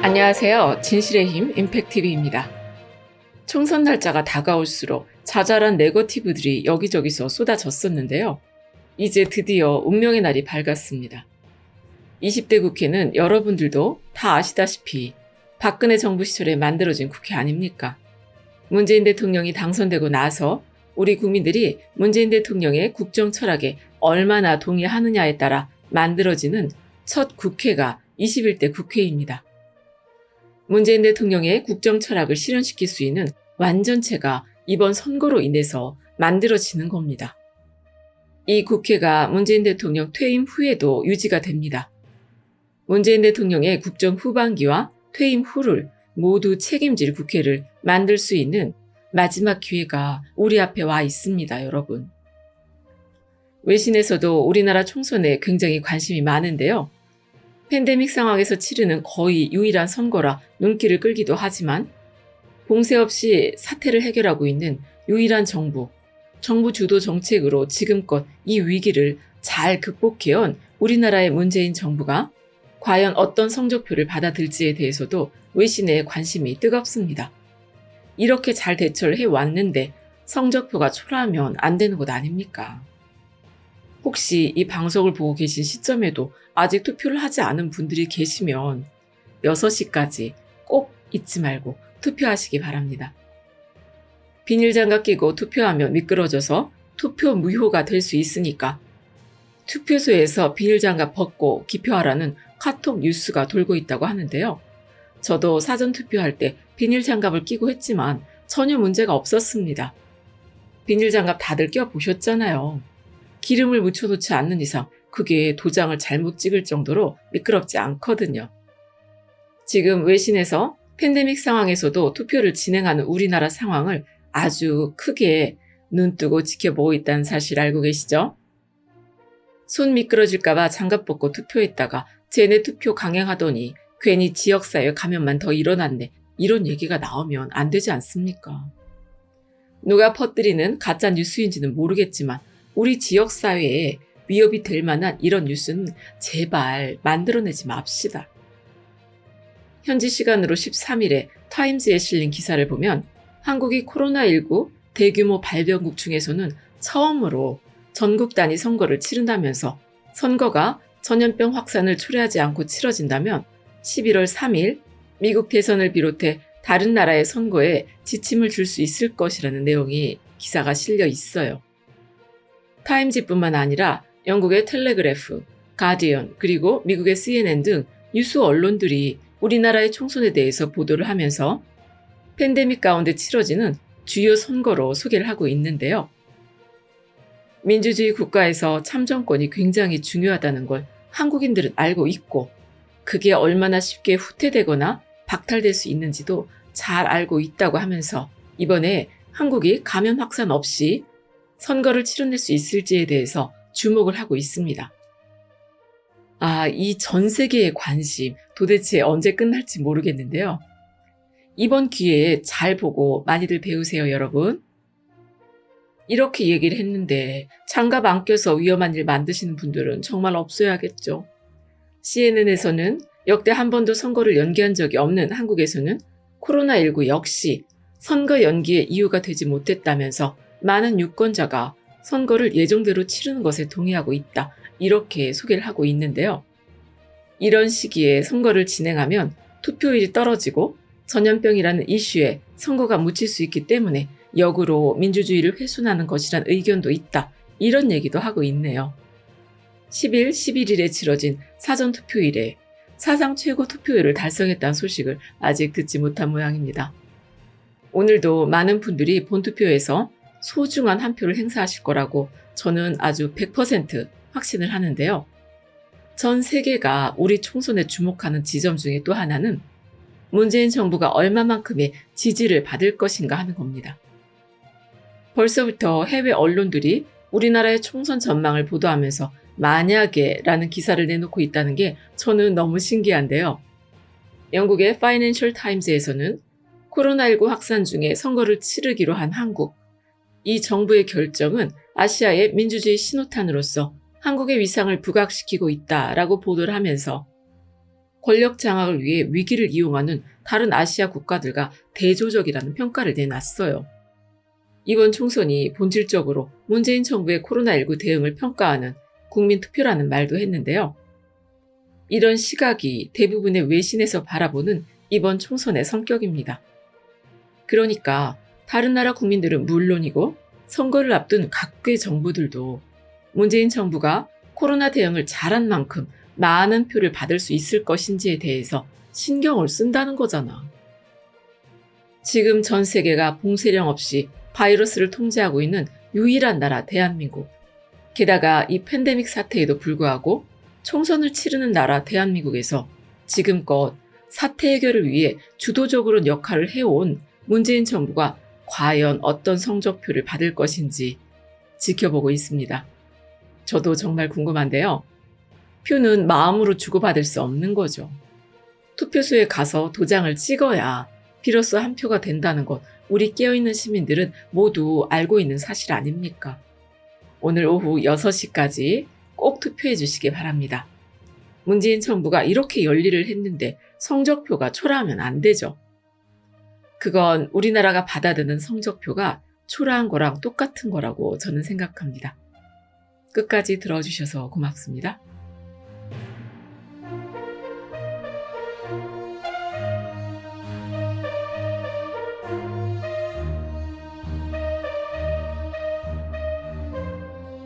안녕하세요. 진실의 힘 임팩TV입니다. 총선 날짜가 다가올수록 자잘한 네거티브들이 여기저기서 쏟아졌었는데요. 이제 드디어 운명의 날이 밝았습니다. 20대 국회는 여러분들도 다 아시다시피 박근혜 정부 시절에 만들어진 국회 아닙니까? 문재인 대통령이 당선되고 나서 우리 국민들이 문재인 대통령의 국정 철학에 얼마나 동의하느냐에 따라 만들어지는 첫 국회가 21대 국회입니다. 문재인 대통령의 국정 철학을 실현시킬 수 있는 완전체가 이번 선거로 인해서 만들어지는 겁니다. 이 국회가 문재인 대통령 퇴임 후에도 유지가 됩니다. 문재인 대통령의 국정 후반기와 퇴임 후를 모두 책임질 국회를 만들 수 있는 마지막 기회가 우리 앞에 와 있습니다, 여러분. 외신에서도 우리나라 총선에 굉장히 관심이 많은데요. 팬데믹 상황에서 치르는 거의 유일한 선거라 눈길을 끌기도 하지만 공세 없이 사태를 해결하고 있는 유일한 정부 주도 정책으로 지금껏 이 위기를 잘 극복해온 우리나라의 문재인 정부가 과연 어떤 성적표를 받아들지에 대해서도 외신의 관심이 뜨겁습니다. 이렇게 잘 대처를 해왔는데 성적표가 초라하면 안 되는 것 아닙니까? 혹시 이 방송을 보고 계신 시점에도 아직 투표를 하지 않은 분들이 계시면 6시까지 꼭 잊지 말고 투표하시기 바랍니다. 비닐장갑 끼고 투표하면 미끄러져서 투표 무효가 될 수 있으니까 투표소에서 비닐장갑 벗고 기표하라는 카톡 뉴스가 돌고 있다고 하는데요. 저도 사전투표할 때 비닐장갑을 끼고 했지만 전혀 문제가 없었습니다. 비닐장갑 다들 껴보셨잖아요. 기름을 묻혀놓지 않는 이상 그게 도장을 잘못 찍을 정도로 미끄럽지 않거든요. 지금 외신에서 팬데믹 상황에서도 투표를 진행하는 우리나라 상황을 아주 크게 눈뜨고 지켜보고 있다는 사실 알고 계시죠? 손 미끄러질까봐 장갑 벗고 투표했다가 쟤네 투표 강행하더니 괜히 지역사회 감염만 더 일어났네. 이런 얘기가 나오면 안 되지 않습니까? 누가 퍼뜨리는 가짜 뉴스인지는 모르겠지만 우리 지역사회에 위협이 될 만한 이런 뉴스는 제발 만들어내지 맙시다. 현지 시간으로 13일에 타임즈에 실린 기사를 보면 한국이 코로나19 대규모 발병국 중에서는 처음으로 전국 단위 선거를 치른다면서 선거가 전염병 확산을 초래하지 않고 치러진다면 11월 3일 미국 대선을 비롯해 다른 나라의 선거에 지침을 줄 수 있을 것이라는 내용이 기사가 실려 있어요. 타임즈뿐만 아니라 영국의 텔레그래프, 가디언, 그리고 미국의 CNN 등 유수 언론들이 우리나라의 총선에 대해서 보도를 하면서 팬데믹 가운데 치러지는 주요 선거로 소개를 하고 있는데요. 민주주의 국가에서 참정권이 굉장히 중요하다는 걸 한국인들은 알고 있고 그게 얼마나 쉽게 후퇴되거나 박탈될 수 있는지도 잘 알고 있다고 하면서 이번에 한국이 감염 확산 없이 선거를 치러낼 수 있을지에 대해서 주목을 하고 있습니다. 이 전 세계의 관심 도대체 언제 끝날지 모르겠는데요. 이번 기회에 잘 보고 많이들 배우세요, 여러분. 이렇게 얘기를 했는데 장갑 안 껴서 위험한 일 만드시는 분들은 정말 없어야겠죠. CNN에서는 역대 한 번도 선거를 연기한 적이 없는 한국에서는 코로나19 역시 선거 연기의 이유가 되지 못했다면서 많은 유권자가 선거를 예정대로 치르는 것에 동의하고 있다. 이렇게 소개를 하고 있는데요. 이런 시기에 선거를 진행하면 투표율이 떨어지고 전염병이라는 이슈에 선거가 묻힐 수 있기 때문에 역으로 민주주의를 훼손하는 것이란 의견도 있다. 이런 얘기도 하고 있네요. 10일, 11일에 치러진 사전투표일에 사상 최고 투표율을 달성했다는 소식을 아직 듣지 못한 모양입니다. 오늘도 많은 분들이 본투표에서 소중한 한 표를 행사하실 거라고 저는 아주 100% 확신을 하는데요. 전 세계가 우리 총선에 주목하는 지점 중에 또 하나는 문재인 정부가 얼마만큼의 지지를 받을 것인가 하는 겁니다. 벌써부터 해외 언론들이 우리나라의 총선 전망을 보도하면서 만약에 라는 기사를 내놓고 있다는 게 저는 너무 신기한데요. 영국의 파이낸셜 타임즈에서는 코로나19 확산 중에 선거를 치르기로 한 한국, 이 정부의 결정은 아시아의 민주주의 신호탄으로서 한국의 위상을 부각시키고 있다라고 보도를 하면서 권력 장악을 위해 위기를 이용하는 다른 아시아 국가들과 대조적이라는 평가를 내놨어요. 이번 총선이 본질적으로 문재인 정부의 코로나19 대응을 평가하는 국민투표라는 말도 했는데요. 이런 시각이 대부분의 외신에서 바라보는 이번 총선의 성격입니다. 그러니까 다른 나라 국민들은 물론이고 선거를 앞둔 각국의 정부들도 문재인 정부가 코로나 대응을 잘한 만큼 많은 표를 받을 수 있을 것인지에 대해서 신경을 쓴다는 거잖아. 지금 전 세계가 봉쇄령 없이 바이러스를 통제하고 있는 유일한 나라 대한민국. 게다가 이 팬데믹 사태에도 불구하고 총선을 치르는 나라 대한민국에서 지금껏 사태 해결을 위해 주도적으로 역할을 해온 문재인 정부가 과연 어떤 성적표를 받을 것인지 지켜보고 있습니다. 저도 정말 궁금한데요. 표는 마음으로 주고받을 수 없는 거죠. 투표소에 가서 도장을 찍어야 비로소 한 표가 된다는 것, 우리 깨어있는 시민들은 모두 알고 있는 사실 아닙니까? 오늘 오후 6시까지 꼭 투표해 주시기 바랍니다. 문재인 정부가 이렇게 열일을 했는데 성적표가 초라하면 안 되죠. 그건 우리나라가 받아드는 성적표가 초라한 거랑 똑같은 거라고 저는 생각합니다. 끝까지 들어주셔서 고맙습니다.